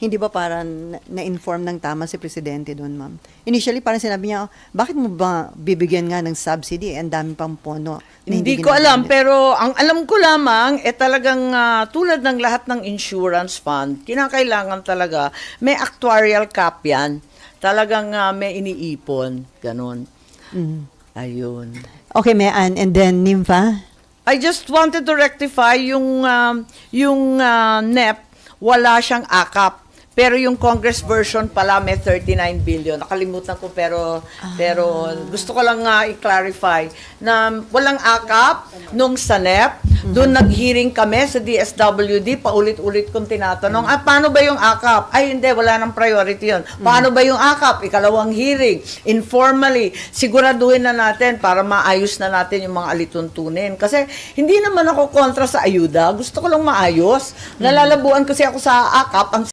Hindi ba parang na-inform ng tama si Presidente doon, ma'am? Initially, parang sinabi niya, bakit mo ba bibigyan nga ng subsidy? Ang dami pang pono na Hindi ko alam, ginagamit." pero ang alam ko lamang, talagang tulad ng lahat ng insurance fund, kinakailangan talaga, may actuarial cap yan. Talagang may iniipon. Ganon. Ayun. Okay, Mayan. And then, Nympha? I just wanted to rectify yung NEP, wala siyang akap. Pero yung Congress version pala may 39 billion. Nakalimutan ko pero gusto ko lang i-clarify na walang akap nung sa NEP. Doon nag-hearing kami sa DSWD, paulit-ulit kong tinatanong, paano ba yung akap? Ay hindi, wala nang priority yun. Paano ba yung akap? Ikalawang hearing, informally, siguraduhin na natin para maayos na natin yung mga alituntunin. Kasi hindi naman ako kontra sa ayuda. Gusto ko lang maayos. Nalalabuan kasi ako sa akap. Ang